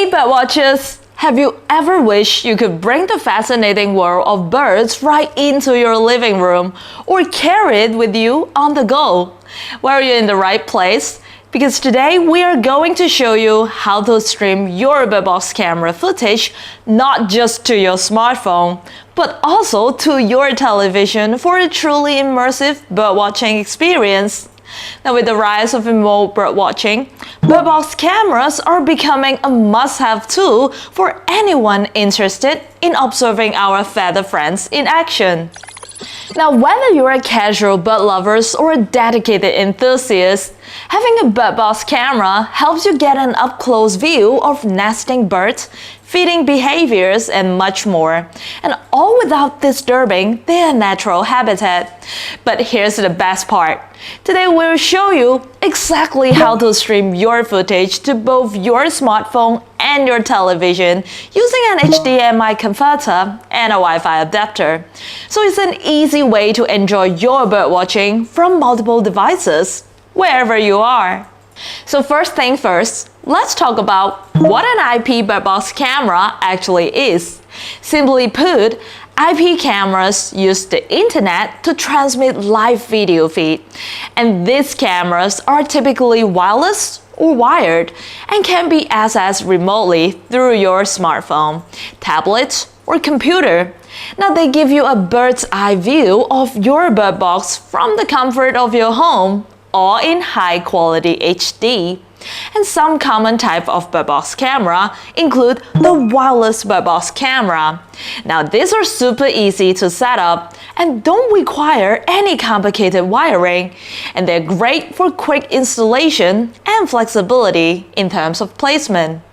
Hey birdwatchers! Have you ever wished you could bring the fascinating world of birds right into your living room or carry it with you on the go? Well, you're in the right place because today we are going to show you how to stream your Birdbox camera footage not just to your smartphone, but also to your television for a truly immersive birdwatching experience. Now, with the rise of remote birdwatching, Birdbox cameras are becoming a must-have tool for anyone interested in observing our feathered friends in action. Now, whether you're a casual bird lover or a dedicated enthusiast, having a Birdbox camera helps you get an up-close view of nesting birds, feeding behaviors, and much more, and all without disturbing their natural habitat. But here's the best part. Today we'll show you exactly how to stream your footage to both your smartphone and your television using an HDMI converter and a Wi-Fi adapter. So it's an easy way to enjoy your birdwatching from multiple devices, wherever you are. So first thing first, let's talk about what an IP Birdbox camera actually is. Simply put, IP cameras use the internet to transmit live video feed, and these cameras are typically wireless or wired and can be accessed remotely through your smartphone, tablet, or computer. Now they give you a bird's eye view of your Birdbox from the comfort of your home, all in high quality HD. And some common type of Birdbox camera include the wireless Birdbox camera. Now these are super easy to set up and don't require any complicated wiring, and they're great for quick installation and flexibility in terms of placement.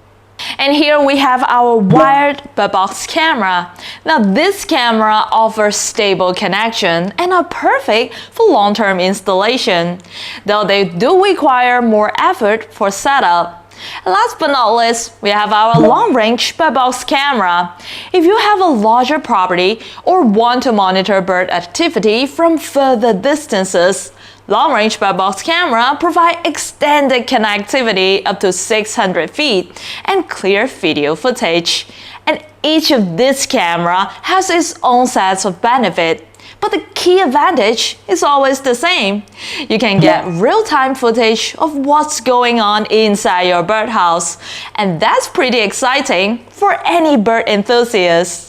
And here we have our wired Birdbox camera. Now this camera offers stable connection and are perfect for long-term installation, though they do require more effort for setup. And last but not least, we have our long-range Birdbox camera. If you have a larger property or want to monitor bird activity from further distances, long-range Birdbox camera provide extended connectivity up to 600 feet and clear video footage. And each of this camera has its own sets of benefits, but the key advantage is always the same. You can get real-time footage of what's going on inside your birdhouse, and that's pretty exciting for any bird enthusiast.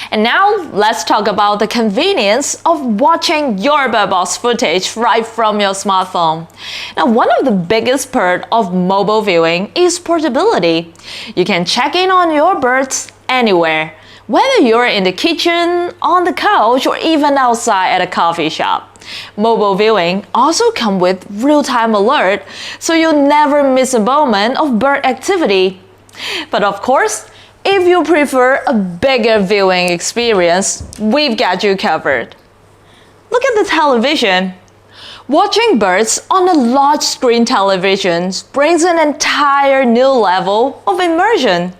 And now let's talk about the convenience of watching your Birdbox footage right from your smartphone. Now, one of the biggest perks of mobile viewing is portability. You can check in on your birds anywhere, whether you're in the kitchen, on the couch, or even outside at a coffee shop. Mobile viewing also comes with real-time alert, so you'll never miss a moment of bird activity. But of course, if you prefer a bigger viewing experience, we've got you covered. Look at the television. Watching birds on a large screen television brings an entire new level of immersion.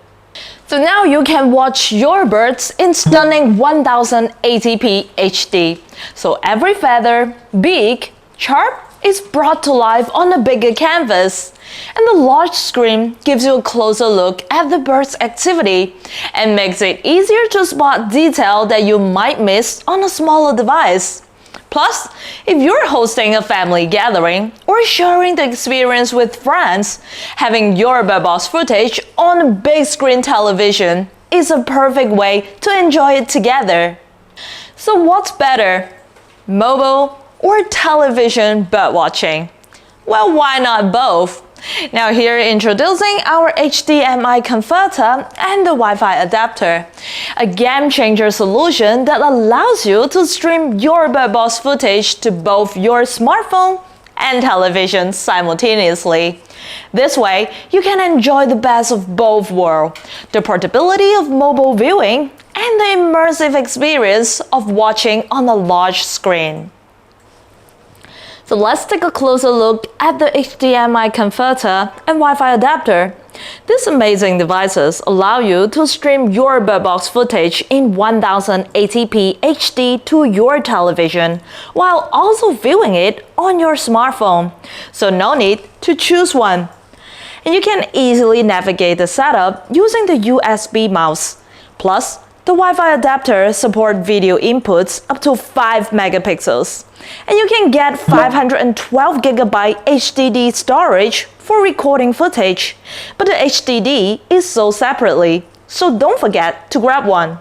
So now you can watch your birds in stunning 1080p HD. So every feather, beak, chirp is brought to life on a bigger canvas. And the large screen gives you a closer look at the bird's activity and makes it easier to spot detail that you might miss on a smaller device. Plus, if you're hosting a family gathering or sharing the experience with friends, having your Birdbox footage on a big screen television is a perfect way to enjoy it together. So what's better, mobile or television birdwatching? Well, why not both? Now here introducing our HDMI converter and the Wi-Fi adapter, a game-changer solution that allows you to stream your Birdbox footage to both your smartphone and television simultaneously. This way, you can enjoy the best of both worlds, the portability of mobile viewing and the immersive experience of watching on a large screen. So let's take a closer look at the HDMI converter and Wi-Fi adapter. These amazing devices allow you to stream your Birdbox footage in 1080p HD to your television while also viewing it on your smartphone. So no need to choose one. and you can easily navigate the setup using the USB mouse. Plus, the Wi-Fi adapter supports video inputs up to 5 megapixels, and you can get 512GB HDD storage for recording footage, but the HDD is sold separately, so don't forget to grab one.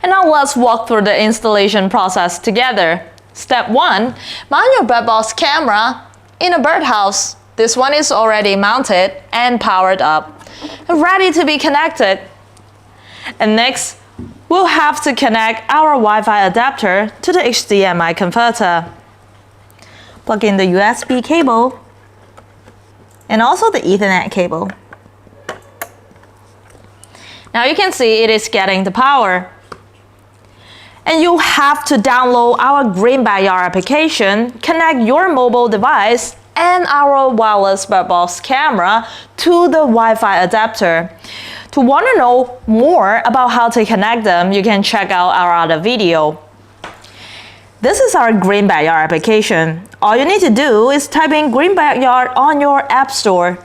And now let's walk through the installation process together. Step 1. Mount your Birdbox camera in a birdhouse. This one is already mounted and powered up, ready to be connected. And next, we'll have to connect our Wi-Fi adapter to the HDMI converter. Plug in the USB cable and also the Ethernet cable. Now you can see it is getting the power. And you have to download our Green Backyard application, connect your mobile device and our wireless Birdbox camera to the Wi-Fi adapter. To want to know more about how to connect them, you can check out our other video. This is our Green Backyard application. All you need to do is type in Green Backyard on your App Store.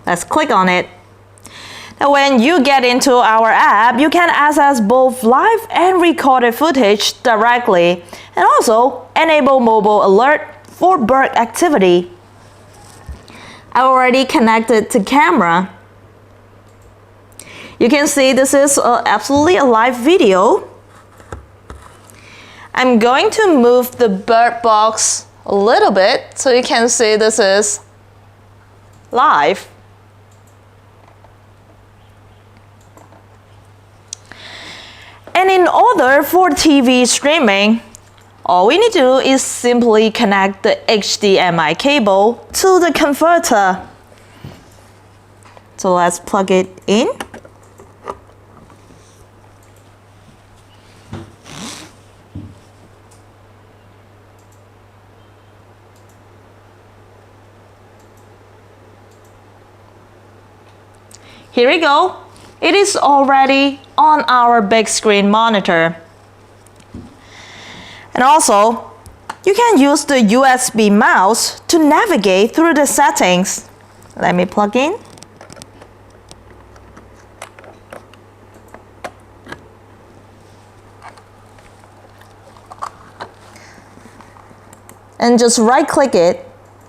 Let's click on it. Now when you get into our app, you can access both live and recorded footage directly, and also enable mobile alert for bird activity. I already connected to camera. You can see this is absolutely a live video. I'm going to move the Birdbox a little bit so you can see this is live. And in order for TV streaming, all we need to do is simply connect the HDMI cable to the converter. So let's plug it in. Here we go. It is already on our big screen monitor. And also, you can use the USB mouse to navigate through the settings. Let me plug in. And just right-click it.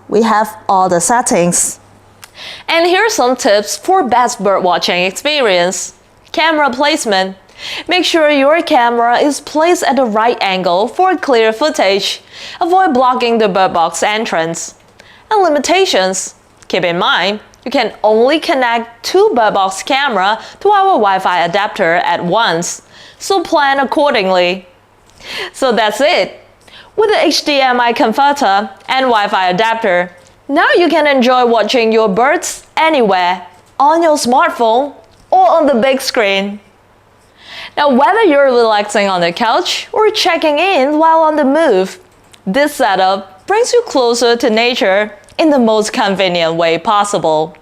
We have all the settings. And here are some tips for best birdwatching experience. Camera placement. Make sure your camera is placed at the right angle for clear footage. Avoid blocking the Birdbox entrance. And limitations. Keep in mind, you can only connect 2 Birdbox camera to our Wi-Fi adapter at once, so plan accordingly. So that's it. With the HDMI converter and Wi-Fi adapter, now you can enjoy watching your birds anywhere, on your smartphone or on the big screen. Now whether you're relaxing on the couch or checking in while on the move, this setup brings you closer to nature in the most convenient way possible.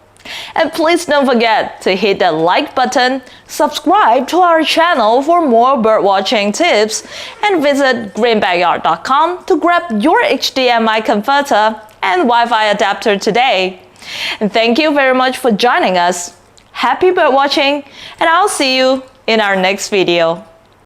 And please don't forget to hit that like button, subscribe to our channel for more birdwatching tips, and visit greenbackyard.com to grab your HDMI converter and Wi-Fi adapter today. And thank you very much for joining us. Happy birdwatching, and I'll see you in our next video.